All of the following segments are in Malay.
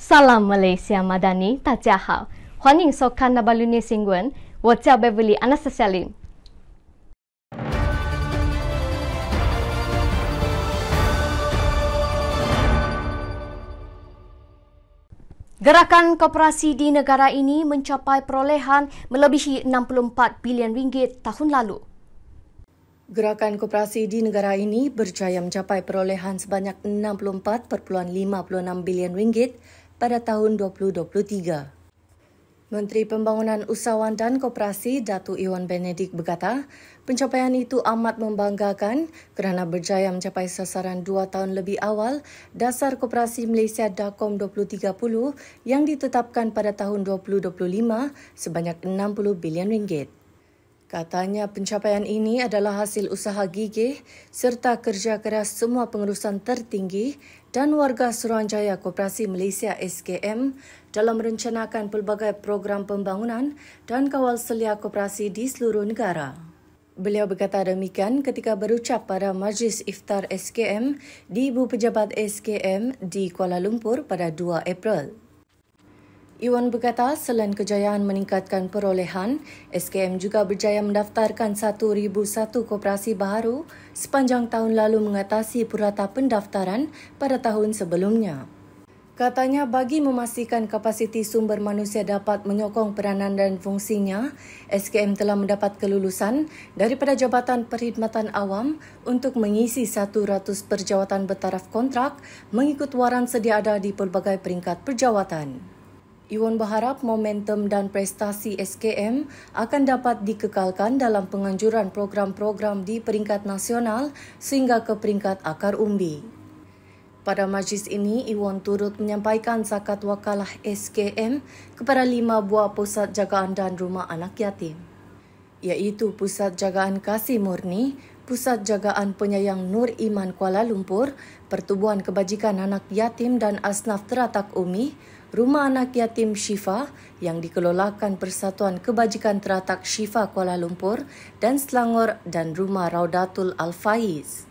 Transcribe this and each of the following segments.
Salam Malaysia Madani, 大家好，欢迎收看 Nabalu News 新闻，我叫 Beverly Anastasia Lim。Gerakan koperasi di negara ini mencapai perolehan melebihi 64 bilion ringgit tahun lalu. Gerakan koperasi di negara ini berjaya mencapai perolehan sebanyak 64.56 bilion ringgit pada tahun 2023. Menteri Pembangunan Usahawan dan Koperasi Datuk Iwan Benedict berkata, pencapaian itu amat membanggakan kerana berjaya mencapai sasaran 2 tahun lebih awal Dasar Koperasi Malaysia DAKOM 2030 yang ditetapkan pada tahun 2025 sebanyak 60 bilion ringgit. Katanya pencapaian ini adalah hasil usaha gigih serta kerja keras semua pengurusan tertinggi dan warga Suruhanjaya Koperasi Malaysia SKM dalam merencanakan pelbagai program pembangunan dan kawal selia koperasi di seluruh negara. Beliau berkata demikian ketika berucap pada Majlis Iftar SKM di Ibu Pejabat SKM di Kuala Lumpur pada 2 April. Iwan berkata selain kejayaan meningkatkan perolehan, SKM juga berjaya mendaftarkan 1,001 koperasi baharu sepanjang tahun lalu mengatasi purata pendaftaran pada tahun sebelumnya. Katanya bagi memastikan kapasiti sumber manusia dapat menyokong peranan dan fungsinya, SKM telah mendapat kelulusan daripada Jabatan Perkhidmatan Awam untuk mengisi 100 perjawatan bertaraf kontrak mengikut waran sedia ada di pelbagai peringkat perjawatan. Iwan berharap momentum dan prestasi SKM akan dapat dikekalkan dalam penganjuran program-program di peringkat nasional sehingga ke peringkat akar umbi. Pada majlis ini, Iwan turut menyampaikan zakat wakalah SKM kepada 5 buah pusat jagaan dan rumah anak yatim, iaitu Pusat Jagaan Kasih Murni, Pusat Jagaan Penyayang Nur Iman Kuala Lumpur, Pertubuhan Kebajikan Anak Yatim dan Asnaf Teratak Umi, Rumah Anak Yatim Syifa yang dikelolakan Persatuan Kebajikan Teratak Syifa Kuala Lumpur dan Selangor dan Rumah Raudatul Al-Faiz.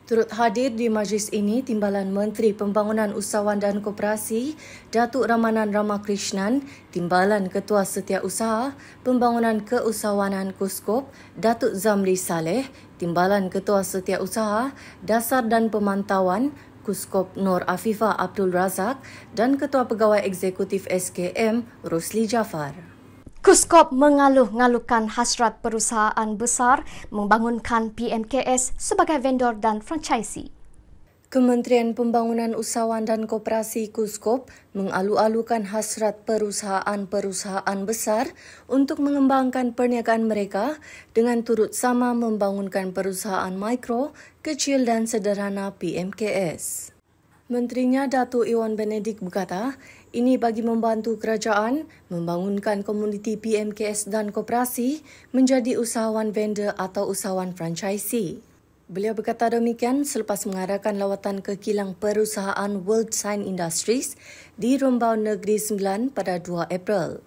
Turut hadir di majlis ini Timbalan Menteri Pembangunan Usahawan dan Koperasi Datuk Ramanan Ramakrishnan, Timbalan Ketua Setiausaha Pembangunan Keusahawanan KUSKOP Datuk Zamri Saleh, Timbalan Ketua Setiausaha Dasar dan Pemantauan KUSKOP Nur Afifah Abdul Razak dan Ketua Pegawai Eksekutif SKM Rosli Jafar. KUSKOP mengaluh-ngaluhkan hasrat perusahaan besar membangunkan PMKS sebagai vendor dan franchisee. Kementerian Pembangunan Usahawan dan Koperasi KUSKOP mengalu-alukan hasrat perusahaan-perusahaan besar untuk mengembangkan perniagaan mereka dengan turut sama membangunkan perusahaan mikro, kecil dan sederhana PMKS. Menterinya Datuk Iwan Benedict berkata, ini bagi membantu kerajaan membangunkan komuniti PMKS dan koperasi menjadi usahawan vendor atau usahawan franchisee. Beliau berkata demikian selepas mengadakan lawatan ke kilang perusahaan World Sign Industries di Rombau Negeri Sembilan pada 2 April.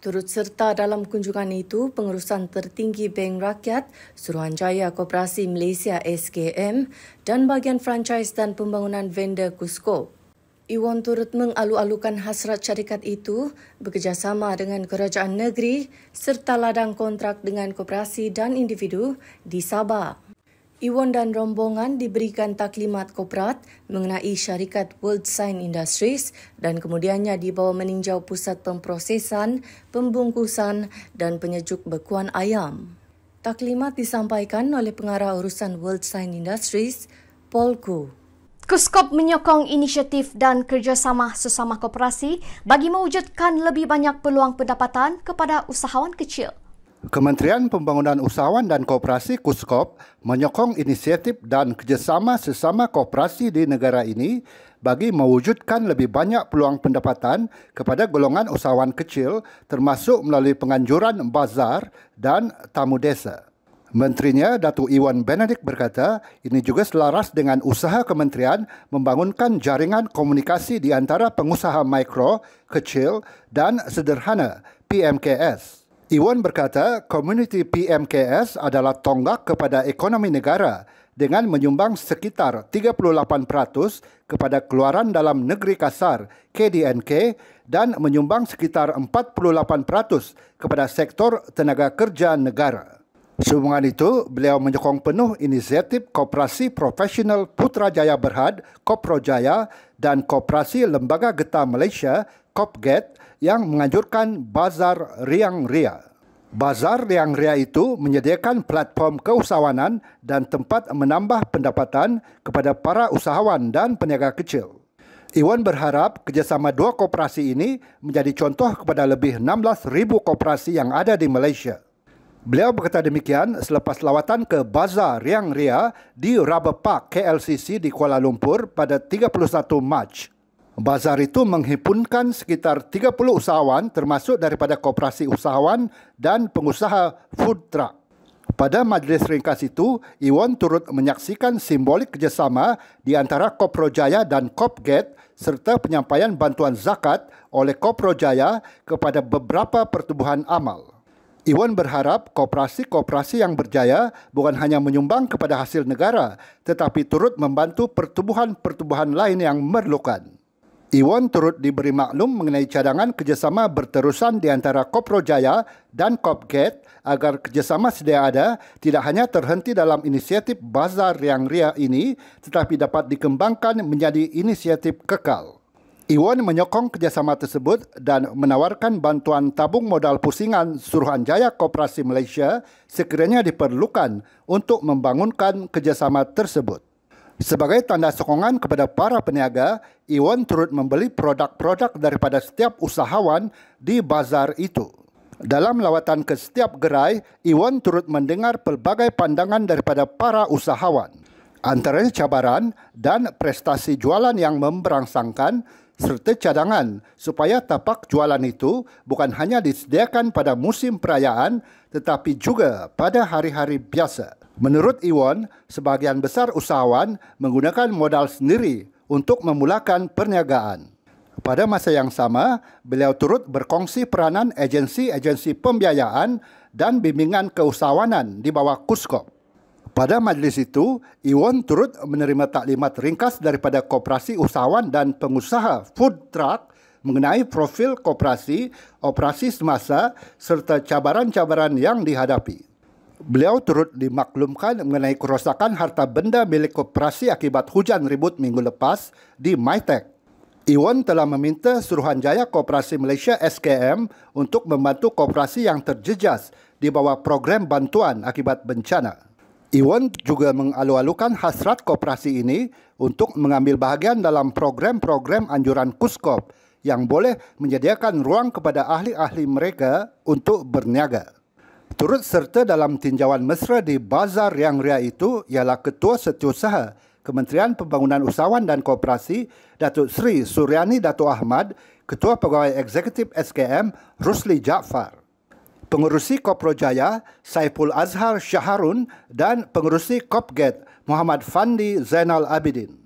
Turut serta dalam kunjungan itu pengurusan tertinggi Bank Rakyat, Suruhanjaya Koperasi Malaysia SKM dan bahagian franchise dan pembangunan vendor KUSKOP. Iwan turut mengalu-alukan hasrat syarikat itu bekerjasama dengan kerajaan negeri serta ladang kontrak dengan koperasi dan individu di Sabah. Iwan dan rombongan diberikan taklimat korporat mengenai syarikat World Sign Industries dan kemudiannya dibawa meninjau pusat pemprosesan, pembungkusan dan penyejuk bekuan ayam. Taklimat disampaikan oleh pengarah urusan World Sign Industries, Paul Koo. KUSKOP menyokong inisiatif dan kerjasama sesama koperasi bagi mewujudkan lebih banyak peluang pendapatan kepada usahawan kecil. Kementerian Pembangunan Usahawan dan Koperasi KUSKOP menyokong inisiatif dan kerjasama sesama koperasi di negara ini bagi mewujudkan lebih banyak peluang pendapatan kepada golongan usahawan kecil termasuk melalui penganjuran bazar dan tamu desa. Menterinya Datuk Iwan Benedict berkata ini juga selaras dengan usaha kementerian membangunkan jaringan komunikasi di antara pengusaha mikro, kecil dan sederhana PMKS. Iwan berkata komuniti PMKS adalah tonggak kepada ekonomi negara dengan menyumbang sekitar 38% kepada keluaran dalam negeri kasar KDNK dan menyumbang sekitar 48% kepada sektor tenaga kerja negara. Sehubungan itu, beliau menyokong penuh inisiatif Koperasi Profesional Putrajaya Berhad, Koprojaya dan Koperasi Lembaga Getah Malaysia, KOPGET yang menganjurkan Bazar Riang Ria. Bazar Riang Ria itu menyediakan platform keusahawanan dan tempat menambah pendapatan kepada para usahawan dan peniaga kecil. Iwan berharap kerjasama dua koperasi ini menjadi contoh kepada lebih 16,000 koperasi yang ada di Malaysia. Beliau berkata demikian selepas lawatan ke Bazar Riang Ria di Rubber Park KLCC di Kuala Lumpur pada 31 Mac. Bazar itu menghimpunkan sekitar 30 usahawan termasuk daripada koperasi usahawan dan pengusaha food truck. Pada majlis ringkas itu, Iwan turut menyaksikan simbolik kerjasama di antara Koprojaya dan KOPGET serta penyampaian bantuan zakat oleh Koprojaya kepada beberapa pertubuhan amal. Iwan berharap koperasi-koperasi yang berjaya bukan hanya menyumbang kepada hasil negara tetapi turut membantu pertubuhan-pertubuhan lain yang memerlukan. Iwan turut diberi maklum mengenai cadangan kerjasama berterusan di antara Koprojaya dan KOPGET agar kerjasama sedia ada tidak hanya terhenti dalam inisiatif Bazar Riang Ria ini tetapi dapat dikembangkan menjadi inisiatif kekal. Iwan menyokong kerjasama tersebut dan menawarkan bantuan tabung modal pusingan Suruhanjaya Koperasi Malaysia sekiranya diperlukan untuk membangunkan kerjasama tersebut. Sebagai tanda sokongan kepada para peniaga, Iwan turut membeli produk-produk daripada setiap usahawan di bazar itu. Dalam lawatan ke setiap gerai, Iwan turut mendengar pelbagai pandangan daripada para usahawan. Antaranya cabaran dan prestasi jualan yang memberangsangkan serta cadangan supaya tapak jualan itu bukan hanya disediakan pada musim perayaan tetapi juga pada hari-hari biasa. Menurut Iwan, sebahagian besar usahawan menggunakan modal sendiri untuk memulakan perniagaan. Pada masa yang sama, beliau turut berkongsi peranan agensi-agensi pembiayaan dan bimbingan keusahawanan di bawah KUSKOP. Pada majlis itu, Iwan turut menerima taklimat ringkas daripada Koperasi Usahawan dan Pengusaha Food Truck mengenai profil koperasi, operasi semasa serta cabaran-cabaran yang dihadapi. Beliau turut dimaklumkan mengenai kerosakan harta benda milik koperasi akibat hujan ribut minggu lepas di Mytek. Iwan telah meminta Suruhanjaya Koperasi Malaysia SKM untuk membantu koperasi yang terjejas di bawah program bantuan akibat bencana. Iwan juga mengalu-alukan hasrat koperasi ini untuk mengambil bahagian dalam program-program anjuran KUSKOP yang boleh menyediakan ruang kepada ahli-ahli mereka untuk berniaga. Turut serta dalam tinjauan mesra di Bazar Riang Ria itu ialah Ketua Setiausaha Kementerian Pembangunan Usahawan dan Koperasi Datuk Seri Suryani Dato' Ahmad, Ketua Pegawai Eksekutif SKM Rusli Jaafar, Pengerusi Koprojaya Saiful Azhar Syaharun dan Pengerusi KOPGET Muhammad Fandi Zainal Abidin.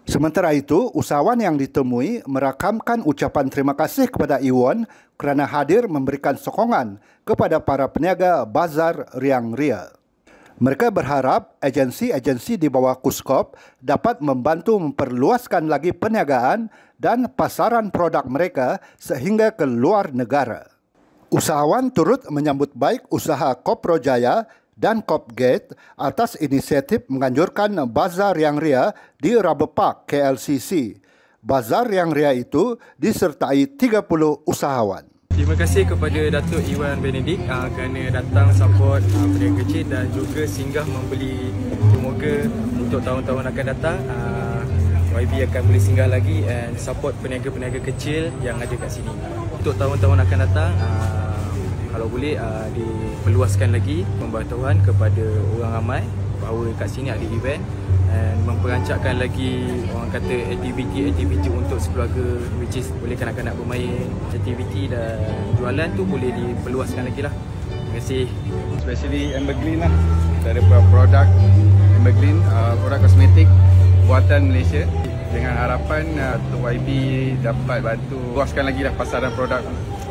Sementara itu, usahawan yang ditemui merakamkan ucapan terima kasih kepada Iwan kerana hadir memberikan sokongan kepada para peniaga Bazar Riang Ria. Mereka berharap agensi-agensi di bawah KUSKOP dapat membantu memperluaskan lagi perniagaan dan pasaran produk mereka sehingga ke luar negara. Usahawan turut menyambut baik usaha Koprojaya dan KOPGET atas inisiatif menganjurkan Bazar Riang Ria di Rubber Park KLCC. Bazar Riang Ria itu disertai 30 usahawan. Terima kasih kepada Datuk Iwan Benedict kerana datang support peniaga kecil dan juga singgah membeli. Semoga untuk tahun-tahun akan datang YB akan boleh singgah lagi dan support peniaga-peniaga kecil yang ada kat sini. Untuk tahun-tahun akan datang, kalau boleh diperluaskan lagi pembantuan kepada orang ramai bahawa kat sini ada event dan memperancangkan lagi orang kata aktiviti untuk sekeluarga, which is boleh kanak-kanak bermain, aktiviti dan jualan tu boleh diperluaskan lagi lah. Terima kasih. Especially Ambergleam lah, dari produk Ambergleam, produk kosmetik buatan Malaysia, dengan harapan YB dapat bantu luaskan lagi lah pasaran produk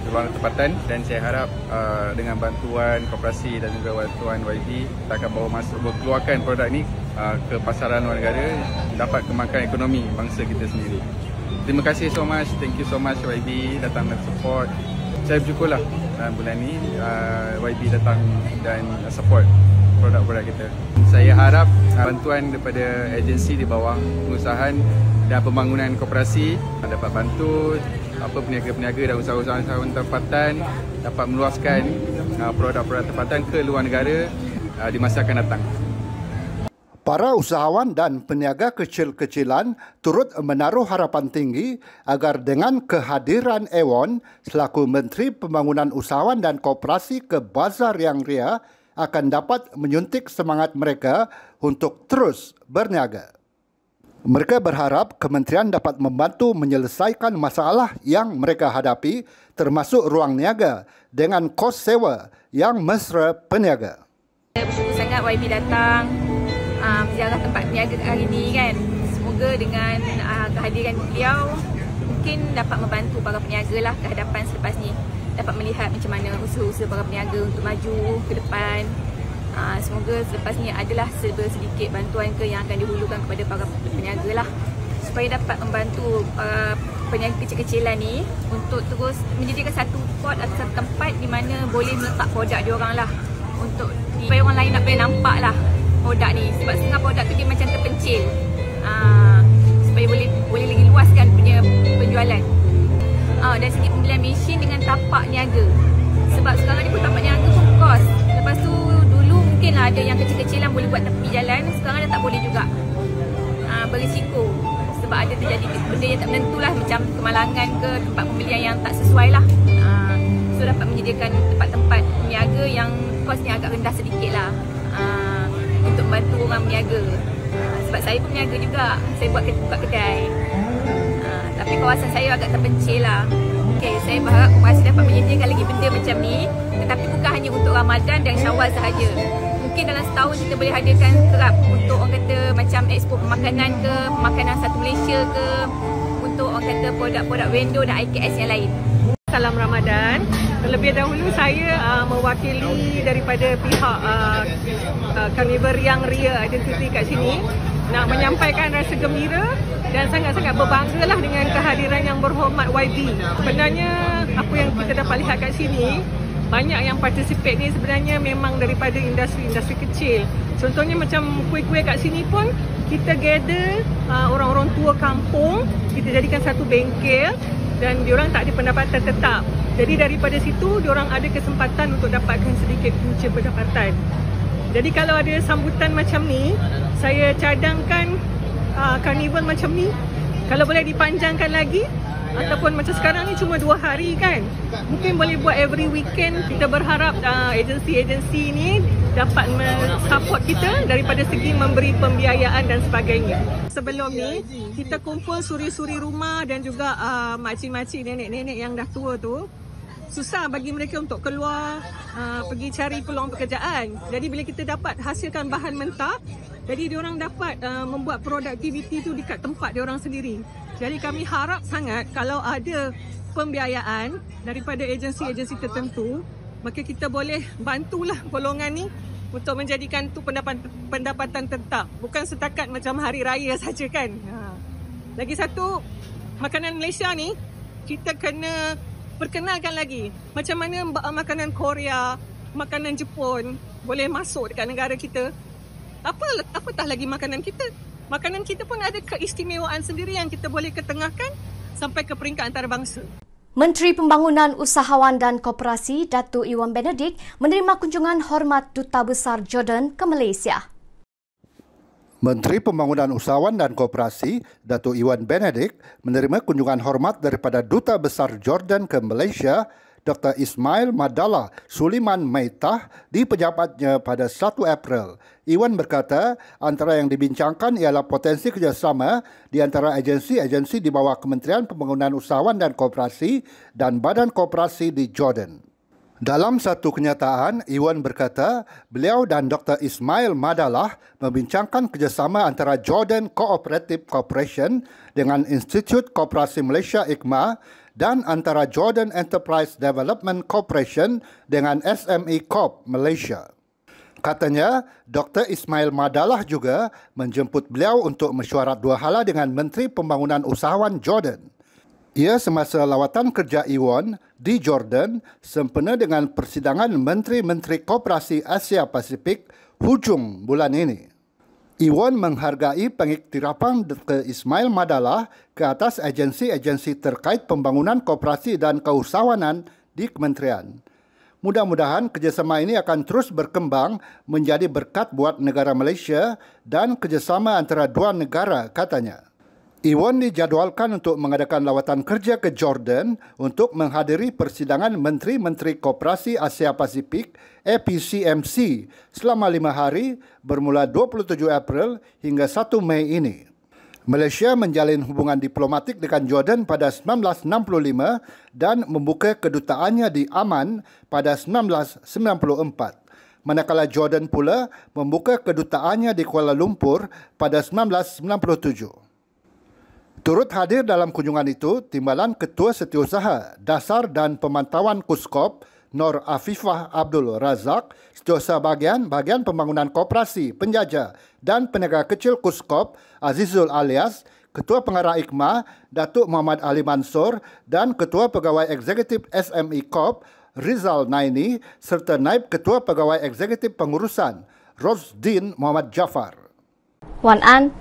peluang tempatan, dan saya harap dengan bantuan koperasi dan juga bantuan YB, kita akan keluarkan produk ni ke pasaran luar negara, dapat kemakan ekonomi bangsa kita sendiri. Terima kasih so much, thank you so much YB datang dan support. Saya bersyukurlah bulan ni YB datang dan support produk-produk kita. Saya harap bantuan daripada agensi di bawah pengusahaan dan pembangunan koperasi dapat bantu peniaga-peniaga dan usahawan tempatan dapat meluaskan produk-produk tempatan ke luar negara di masa akan datang. Para usahawan dan peniaga kecil-kecilan turut menaruh harapan tinggi agar dengan kehadiran Ewon selaku Menteri Pembangunan Usahawan dan Koperasi ke Bazar Yang Ria akan dapat menyuntik semangat mereka untuk terus berniaga. Mereka berharap kementerian dapat membantu menyelesaikan masalah yang mereka hadapi termasuk ruang niaga dengan kos sewa yang mesra peniaga. Saya bersyukur sangat YB datang ziarah tempat peniaga hari ini kan. Semoga dengan kehadiran beliau mungkin dapat membantu para peniaga lah ke hadapan selepas ni. Dapat melihat macam mana usaha-usaha para peniaga untuk maju ke depan. Semoga selepas ni adalah sedikit bantuan yang akan dihulukan kepada para peniaga lah. Supaya dapat membantu peniaga kecil-kecilan ni untuk terus menjadikan satu spot atau satu tempat di mana boleh meletak produk diorang lah. Untuk supaya orang lain nak boleh nampak lah produk ni. Sebab setengah produk tu dia macam terpencil. Supaya boleh lagi luaskan punya penjualan. Dari segi pembelian mesin dengan tapak niaga. Sebab sekarang ni pun tapak niaga pun kos. Lepas tu dulu mungkin lah ada yang kecil-kecilan boleh buat tepi jalan. Sekarang dah tak boleh juga. Berisiko. Sebab ada terjadi benda yang tak menentu lah. Macam kemalangan ke tempat pembelian yang tak sesuai lah. So dapat menyediakan tempat-tempat niaga yang kosnya agak rendah sedikit lah. Untuk membantu orang berniaga. Sebab saya pun berniaga juga. Saya buka kedai. Tapi kawasan saya agak terpencil lah. Okay, saya berharap koperasi dapat menyediakan lagi benda macam ni. Tetapi bukan hanya untuk Ramadan dan Syawal sahaja. Mungkin dalam setahun kita boleh hadirkan kerap untuk orang kata macam ekspor pemakanan ke, pemakanan satu Malaysia ke, untuk orang kata produk-produk vendor dan IKS yang lain. Salam Ramadan. Terlebih dahulu saya mewakili daripada pihak Carnival Yang Ria Identity kat sini nak menyampaikan rasa gembira dan sangat-sangat berbanggalah dengan kehadiran yang berhormat YB. Sebenarnya apa yang kita dapat lihat kat sini, banyak yang participate ni sebenarnya memang daripada industri-industri kecil. Contohnya macam kuih-kuih kat sini pun kita gather orang-orang tua kampung, kita jadikan satu bengkel dan diorang tak ada pendapatan tetap. Jadi daripada situ diorang ada kesempatan untuk dapatkan sedikit punca pendapatan. Jadi kalau ada sambutan macam ni, saya cadangkan karnival macam ni kalau boleh dipanjangkan lagi, ataupun macam sekarang ni cuma 2 hari kan, mungkin boleh buat every weekend. Kita berharap agensi-agensi ni dapat support kita daripada segi memberi pembiayaan dan sebagainya. Sebelum ni kita kumpul suri-suri rumah dan juga makcik-makcik, nenek-nenek yang dah tua tu, susah bagi mereka untuk keluar pergi cari peluang pekerjaan. Jadi bila kita dapat hasilkan bahan mentah, jadi diorang dapat membuat produktiviti tu dekat tempat diorang sendiri. Jadi kami harap sangat kalau ada pembiayaan daripada agensi-agensi tertentu, maka kita boleh bantulah golongan ni untuk menjadikan tu pendapatan tetap. Bukan setakat macam hari raya saja kan. Lagi satu, makanan Malaysia ni kita kena perkenalkan lagi. Macam mana makanan Korea, makanan Jepun boleh masuk dekat negara kita. Apatah lagi makanan kita. Makanan kita pun ada keistimewaan sendiri yang kita boleh ketengahkan sampai ke peringkat antarabangsa. Menteri Pembangunan Usahawan dan Koperasi Datuk Iwan Benedict menerima kunjungan hormat Duta Besar Jordan ke Malaysia. Menteri Pembangunan Usahawan dan Koperasi Datuk Iwan Benedict menerima kunjungan hormat daripada Duta Besar Jordan ke Malaysia, Dr. Ismail Madallah Suliman Maitah di pejabatnya pada 1 April. Iwan berkata antara yang dibincangkan ialah potensi kerjasama di antara agensi-agensi di bawah Kementerian Pembangunan Usahawan dan Koperasi dan Badan Koperasi di Jordan. Dalam satu kenyataan, Iwan berkata beliau dan Dr. Ismail Madallah membincangkan kerjasama antara Jordan Cooperative Corporation dengan Institut Koperasi Malaysia IKMA dan antara Jordan Enterprise Development Corporation dengan SME Corp Malaysia. Katanya, Dr. Ismail Madalah juga menjemput beliau untuk mesyuarat dua hala dengan Menteri Pembangunan Usahawan Jordan. Ia semasa lawatan kerja Iwan di Jordan sempena dengan persidangan Menteri-Menteri Koperasi Asia Pasifik hujung bulan ini. Iwan menghargai pengiktirafan Dr. Ismail Madalah ke atas agensi-agensi terkait pembangunan koperasi dan keusahawanan di kementerian. Mudah-mudahan kerjasama ini akan terus berkembang menjadi berkat buat negara Malaysia dan kerjasama antara dua negara, katanya. Iwan dijadualkan untuk mengadakan lawatan kerja ke Jordan untuk menghadiri persidangan Menteri-Menteri Koperasi Asia Pasifik APCMC selama 5 hari bermula 27 April hingga 1 Mei ini. Malaysia menjalin hubungan diplomatik dengan Jordan pada 1965 dan membuka kedutaannya di Amman pada 1994. Manakala Jordan pula membuka kedutaannya di Kuala Lumpur pada 1997. Turut hadir dalam kunjungan itu, Timbalan Ketua Setiausaha Dasar dan Pemantauan KUSKOP, Nur Afifah Abdul Razak, Setiausaha Bahagian Pembangunan Koperasi, Penjaja dan Peniaga Kecil KUSKOP, Azizul Alias, Ketua Pengarah IKMA, Datuk Muhammad Ali Mansur dan Ketua Pegawai Eksekutif SME Corp, Rizal Naini serta Naib Ketua Pegawai Eksekutif Pengurusan, Rosdin Muhammad Jafar. Wan An